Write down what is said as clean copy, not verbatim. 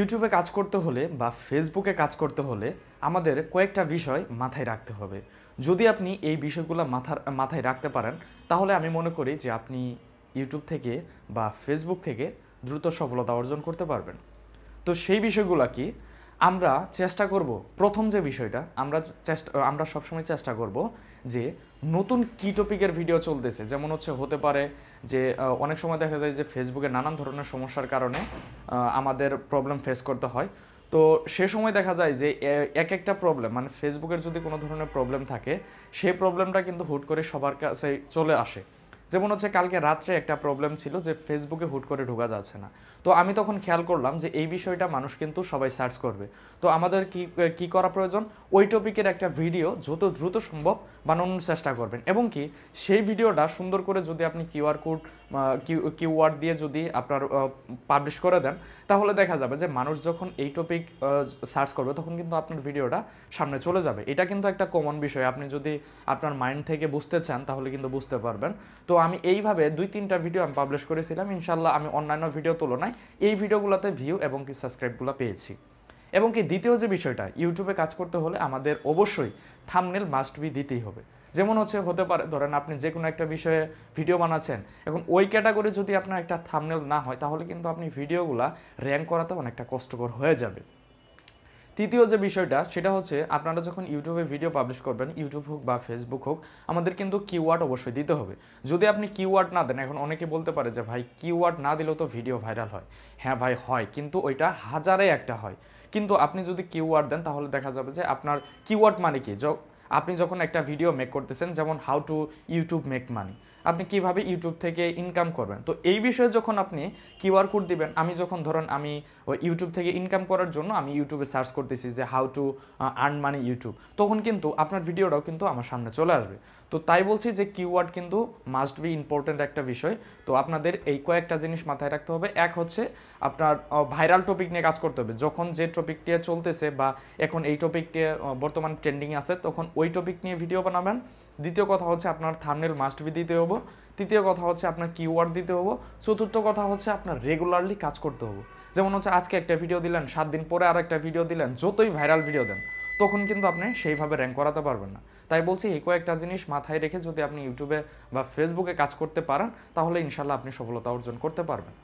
ইউটিউবে কাজ করতে হলে বা ফেসবুকে কাজ করতে হলে আমাদের কয়েকটা বিষয় মাথায় রাখতে হবে। যদি আপনি এই বিষয়গুলো মাথায় রাখতে পারেন, তাহলে আমি মনে করি যে আপনি ইউটিউব থেকে বা ফেসবুক থেকে দ্রুত সফলতা অর্জন করতে পারবেন। তো সেই বিষয়গুলো কি আমরা চেষ্টা করব। প্রথম যে বিষয়টা আমরা সবসময় চেষ্টা করব যে নতুন কি টপিকের ভিডিও চলতেছে, যেমন হতে পারে যে অনেক সময় দেখা যায় যে ফেসবুকে নানান ধরনের সমস্যার কারণে আমাদের প্রবলেম ফেস করতে হয়। তো সে সময় দেখা যায় যে এক একটা প্রবলেম, মানে ফেসবুকের যদি কোনো ধরনের প্রবলেম থাকে, সেই প্রবলেমটা কিন্তু হুট করে সবার কাছে চলে আসে। যেমন কালকে রাত্রে একটা প্রবলেম ছিল যে ফেসবুকে হুট করে ঢোকা যাচ্ছে না। তো আমি তখন খেয়াল করলাম যে এই বিষয়টা মানুষ কিন্তু সবাই সার্চ করবে। তো আমাদের কি করা প্রয়োজন, ওই টপিকের একটা ভিডিও যত দ্রুত সম্ভব বানানোর চেষ্টা করবেন, এবং সেই ভিডিওটা সুন্দর করে যদি আপনি কিউআর কোড কিওয়ার্ড দিয়ে যদি আপনার পাবলিশ করে দেন, তাহলে দেখা যাবে যে মানুষ যখন এই টপিক সার্চ করবে তখন কিন্তু আপনার ভিডিওটা সামনে চলে যাবে। এটা কিন্তু একটা কমন বিষয়, আপনি যদি আপনার মাইন্ড থেকে বুঝতে চান তাহলে কিন্তু বুঝতে পারবেন। তো আমি এইভাবে 2-3টা ভিডিও আমি পাবলিশ করেছিলাম, ইনশাল্লাহ আমি অন্যান্য ভিডিও তুলনায় এই ভিডিওগুলোতে ভিউ এবং সাবস্ক্রাইবগুলো পেয়েছি। এবং দ্বিতীয় যে বিষয়টা, ইউটিউবে কাজ করতে হলে আমাদের অবশ্যই থাম্বনেল মাস্ট বি দিতেই হবে। যেমন হতে পারে, ধরেন আপনি যে কোনো একটা বিষয়ে ভিডিও বানাচ্ছেন, এখন ওই ক্যাটাগরি যদি আপনার একটা থাম্বনেল না হয়, তাহলে কিন্তু আপনি ভিডিওগুলা র্যাঙ্ক করাতে অনেকটা কষ্টকর হয়ে যাবে। তৃতীয় যে বিষয়টা, সেটা আপনারা যখন ইউটিউবে ভিডিও পাবলিশ করবেন, ইউটিউব হোক বা ফেসবুক হোক, আমাদের কিন্তু কিওয়ার্ড অবশ্যই দিতে হবে। যদি আপনি কিওয়ার্ড না দেন, এখন অনেকে বলতে পারে যে ভাই কিওয়ার্ড না দিলেও তো ভিডিও ভাইরাল হয়। হ্যাঁ ভাই হয়, কিন্তু ওইটা হাজারে একটা হয়। কিন্তু আপনি যদি কিওয়ার্ড দেন, তাহলে দেখা যাবে যে আপনার কিওয়ার্ড মানে কি, আপনি যখন একটা ভিডিও মেক করতেছেন, যেমন how to YouTube make money, আপনি কিভাবে ইউটিউব থেকে ইনকাম করবেন, তো এই বিষয়ে যখন আপনি কিউআর কোড দিবেন, আমি ওই ইউটিউব থেকে ইনকাম করার জন্য আমি ইউটিউবে সার্চ করতেছি যে how to earn money YouTube, তখন কিন্তু আপনার ভিডিওটাও কিন্তু আমার সামনে চলে আসবে। তো তাই বলছি যে কিওয়ার্ড কিন্তু মাস্ট বি ইম্পর্টেন্ট একটা বিষয়। তো আপনাদের এই কয়েকটা জিনিস মাথায় রাখতে হবে। এক আপনার ভাইরাল টপিক নিয়ে কাজ করতে হবে। যখন যে টপিকটি চলতেছে বা এখন এই টপিকটি বর্তমান ট্রেন্ডিংয়ে আছে, তখন ওই টপিক নিয়ে ভিডিও বানাবেন। দ্বিতীয় কথা আপনার থাম্বনেল মাস্ট বি দিতে হবে। তৃতীয় কথা আপনার কিওয়ার্ড দিতে হবে। চতুর্থ কথা আপনার রেগুলারলি কাজ করতে হবে। যেমন আজকে একটা ভিডিও দিলেন, 7 দিন পরে আর একটা ভিডিও দিলেন, যতই ভাইরাল ভিডিও দেন, তখন কিন্তু আপনি সেইভাবে র্যাঙ্ক করাতে পারবেন না। তাই বলছি, এই কয়েকটা জিনিস মাথায় রেখে যদি আপনি ইউটিউবে বা ফেসবুকে কাজ করতে পারেন, তাহলে ইনশাল্লাহ আপনি সফলতা অর্জন করতে পারবেন।